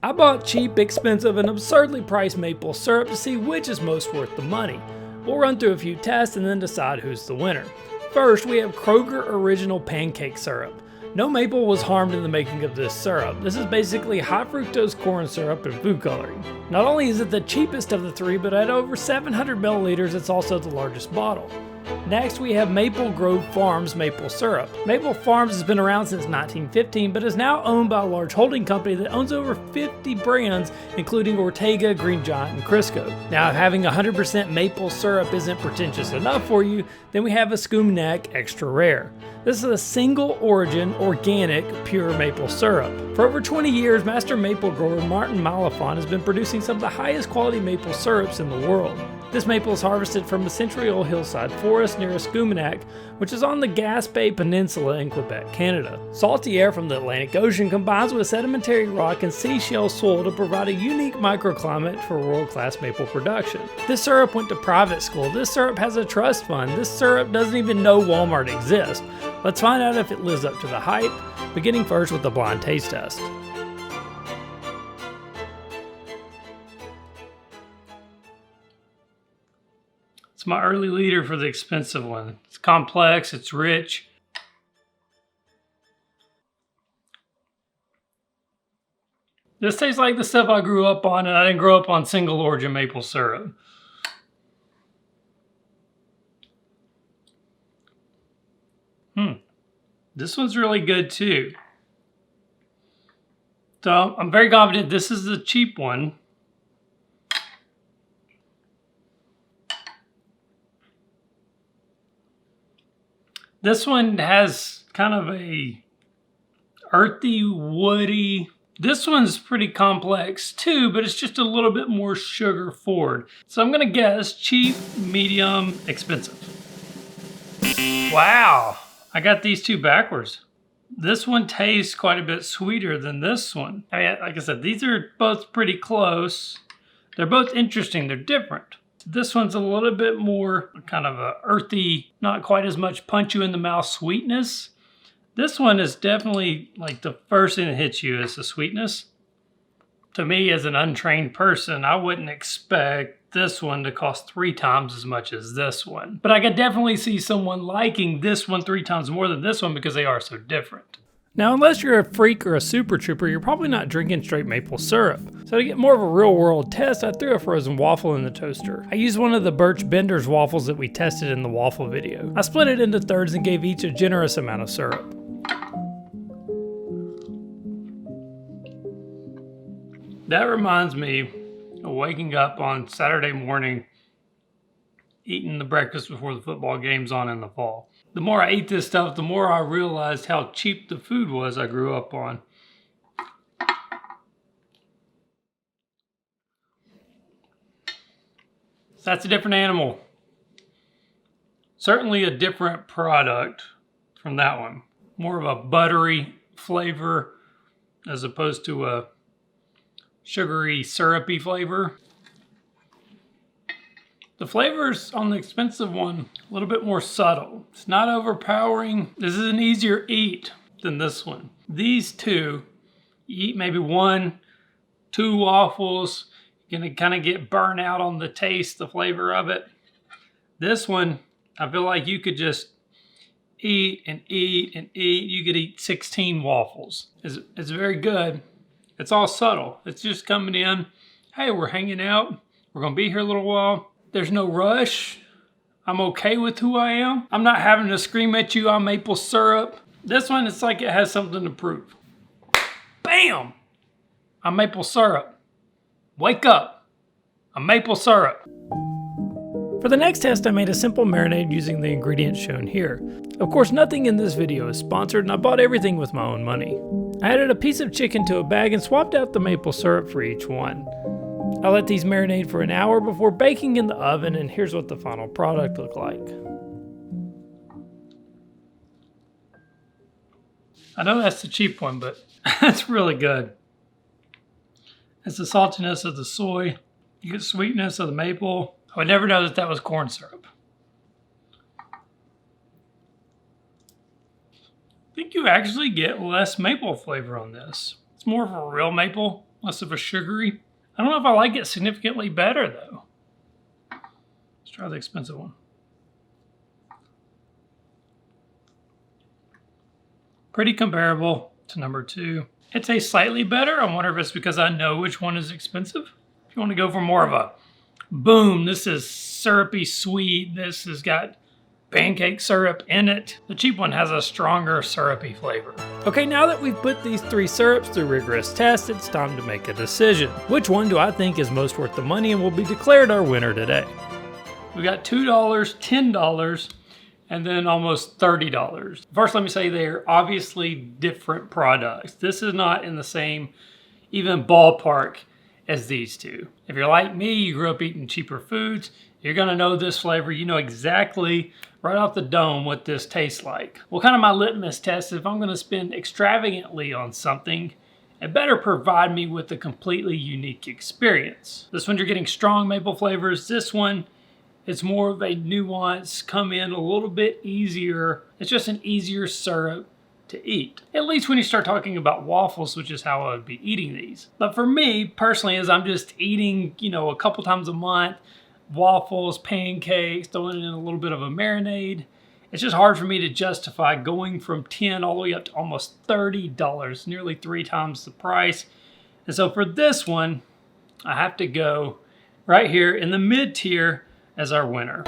I bought cheap, expensive, and absurdly priced maple syrup to see which is most worth the money. We'll run through a few tests and then decide who's the winner. First, we have Kroger Original Pancake Syrup. No maple was harmed in the making of this syrup. This is basically high fructose corn syrup and food coloring. Not only is it the cheapest of the three, but at over 700 milliliters, it's also the largest bottle. Next, we have Maple Grove Farms Maple Syrup. Maple Farms has been around since 1915, but is now owned by a large holding company that owns over 50 brands, including Ortega, Green Giant, and Crisco. Now, if having 100% maple syrup isn't pretentious enough for you, then we have Escuminac Extra Rare. This is a single origin, organic, pure maple syrup. For over 20 years, master maple grower Martin Malafon has been producing some of the highest quality maple syrups in the world. This maple is harvested from a century-old hillside forest near Escuminac, which is on the Gaspé Peninsula in Quebec, Canada. Salty air from the Atlantic Ocean combines with sedimentary rock and seashell soil to provide a unique microclimate for world-class maple production. This syrup went to private school. This syrup has a trust fund. This syrup doesn't even know Walmart exists. Let's find out if it lives up to the hype, beginning first with the blind taste test. It's my early leader for the expensive one. It's complex, it's rich. This tastes like the stuff I grew up on, and I didn't grow up on single origin maple syrup. This one's really good too. So I'm very confident this is the cheap one. This one has kind of a earthy, woody. This one's pretty complex too, but it's just a little bit more sugar forward. So I'm gonna guess cheap, medium, expensive. Wow, I got these two backwards. This one tastes quite a bit sweeter than this one. I mean, like I said, these are both pretty close. They're both interesting, they're different. This one's a little bit more kind of a earthy, not quite as much punch you in the mouth sweetness. This one is definitely like the first thing that hits you is the sweetness. To me, as an untrained person, I wouldn't expect this one to cost 3 times as much as this one. But I could definitely see someone liking this one 3 times more than this one because they are so different. Now, unless you're a freak or a super trooper, you're probably not drinking straight maple syrup. So to get more of a real world test, I threw a frozen waffle in the toaster. I used one of the Birch Bender's waffles that we tested in the waffle video. I split it into thirds and gave each a generous amount of syrup. That reminds me of waking up on Saturday morning, eating the breakfast before the football game's on in the fall. The more I ate this stuff, the more I realized how cheap the food was I grew up on. That's a different animal. Certainly a different product from that one. More of a buttery flavor as opposed to a sugary, syrupy flavor. The flavors on the expensive one, a little bit more subtle. It's not overpowering. This is an easier eat than this one. These two, you eat maybe 1, 2 waffles, you're gonna kind of get burnt out on the taste, the flavor of it. This one, I feel like you could just eat and eat and eat. You could eat 16 waffles. It's very good. It's all subtle. It's just coming in. Hey, we're hanging out. We're gonna be here a little while. There's no rush. I'm okay with who I am. I'm not having to scream at you, I'm maple syrup. This one, it's like it has something to prove. Bam! I'm maple syrup. Wake up. I'm maple syrup. For the next test, I made a simple marinade using the ingredients shown here. Of course, nothing in this video is sponsored, and I bought everything with my own money. I added a piece of chicken to a bag and swapped out the maple syrup for each one. I let these marinate for an hour before baking in the oven, and here's what the final product looked like. I know that's the cheap one, but that's really good. It's the saltiness of the soy. You get the sweetness of the maple. I would never know that that was corn syrup. I think you actually get less maple flavor on this. It's more of a real maple, less of a sugary. I don't know if I like it significantly better though. Let's try the expensive one. Pretty comparable to number 2. It tastes slightly better. I wonder if it's because I know which one is expensive. If you want to go for more of a boom, this is syrupy sweet, this has got pancake syrup in it. The cheap one has a stronger syrupy flavor. Okay, now that we've put these 3 syrups through rigorous tests, it's time to make a decision. Which one do I think is most worth the money and will be declared our winner today? We got $2, $10, and then almost $30. First, let me say they're obviously different products. This is not in the same even ballpark as these two. If you're like me, you grew up eating cheaper foods, you're gonna know this flavor. You know exactly right off the dome what this tastes like. Well, kind of my litmus test is if I'm gonna spend extravagantly on something, it better provide me with a completely unique experience. This one you're getting strong maple flavors. This one, it's more of a nuance, come in a little bit easier. It's just an easier syrup to eat. At least when you start talking about waffles, which is how I would be eating these. But for me, personally, as I'm just eating, a couple times a month, waffles, pancakes, throwing in a little bit of a marinade, it's just hard for me to justify going from $10 all the way up to almost $30, nearly 3 times the price. And so for this one, I have to go right here in the mid-tier as our winner.